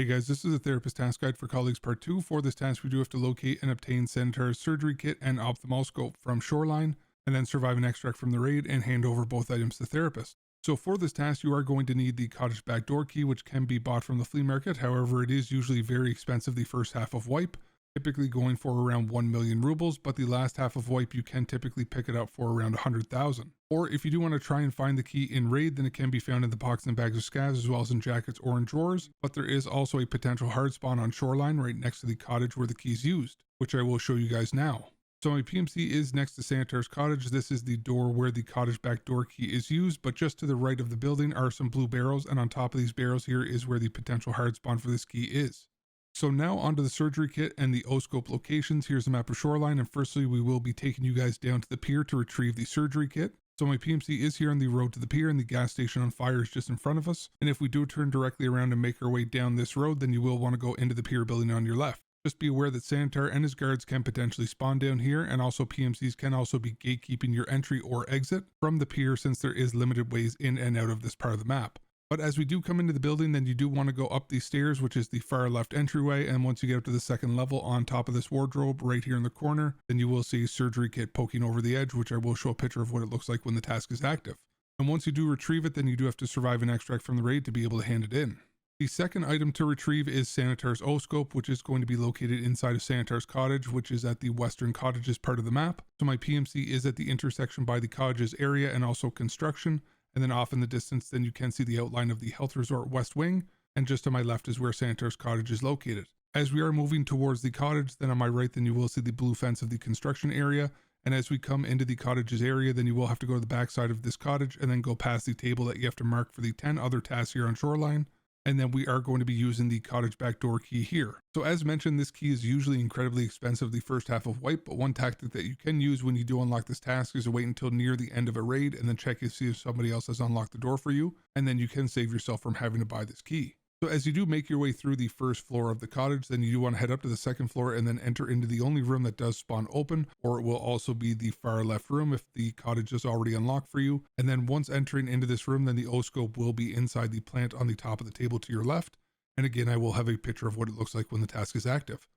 Hey guys, this is a therapist task guide for colleagues part 2. For this task, we do have to locate and obtain Sanitar Surgery Kit and ophthalmoscope from Shoreline, and then survive an extract from the raid and hand over both items to the therapist. So for this task, you are going to need the Cottage backdoor key, which can be bought from the flea market. However, it is usually very expensive the first half of wipe, typically going for around 1 million rubles, but the last half of wipe you can typically pick it up for around 100,000. Or if you do want to try and find the key in raid, then it can be found in the pockets and bags of scavs as well as in jackets or in drawers, but there is also a potential hard spawn on Shoreline right next to the cottage where the key is used, which I will show you guys now. So my PMC is next to Sanitar's cottage. This is the door where the cottage backdoor key is used, but just to the right of the building are some blue barrels, and on top of these barrels here is where the potential hard spawn for this key is. So now onto the surgery kit and the O-scope locations. Here's a map of Shoreline, and firstly we will be taking you guys down to the pier to retrieve the surgery kit. So my PMC is here on the road to the pier, and the gas station on fire is just in front of us. And if we do turn directly around and make our way down this road, then you will want to go into the pier building on your left. Just be aware that Sanitar and his guards can potentially spawn down here, and also PMCs can also be gatekeeping your entry or exit from the pier since there is limited ways in and out of this part of the map. But as we do come into the building, then you do want to go up these stairs, which is the far left entryway, and once you get up to the second level on top of this wardrobe right here in the corner, then you will see surgery kit poking over the edge, which I will show a picture of what it looks like when the task is active. And once you do retrieve it, then you do have to survive an extract from the raid to be able to hand it in. The second item to retrieve is Sanitar's O-scope, which is going to be located inside of Sanitar's cottage, which is at the western cottages part of the map. So my PMC is at the intersection by the cottages area and also construction, and then off in the distance then you can see the outline of the health resort west wing, and just to my left is where Sanitar's cottage is located. As we are moving towards the cottage, then on my right then you will see the blue fence of the construction area, and as we come into the cottages area then you will have to go to the back side of this cottage and then go past the table that you have to mark for the 10 other tasks here on Shoreline. And then we are going to be using the cottage backdoor key here. So as mentioned, this key is usually incredibly expensive the first half of wipe, but one tactic that you can use when you do unlock this task is to wait until near the end of a raid and then check to see if somebody else has unlocked the door for you, and then you can save yourself from having to buy this key. So as you do make your way through the first floor of the cottage, then you do want to head up to the second floor and then enter into the only room that does spawn open, or it will also be the far left room if the cottage is already unlocked for you. And then once entering into this room, then the O-scope will be inside the plant on the top of the table to your left. And again, I will have a picture of what it looks like when the task is active.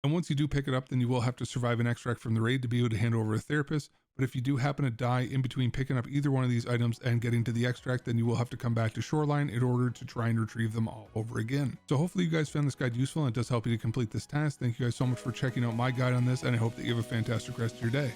And once you do pick it up, then you will have to survive an extract from the raid to be able to hand over a therapist. But if you do happen to die in between picking up either one of these items and getting to the extract, then you will have to come back to Shoreline in order to try and retrieve them all over again. So hopefully you guys found this guide useful and it does help you to complete this task. Thank you guys so much for checking out my guide on this, and I hope that you have a fantastic rest of your day.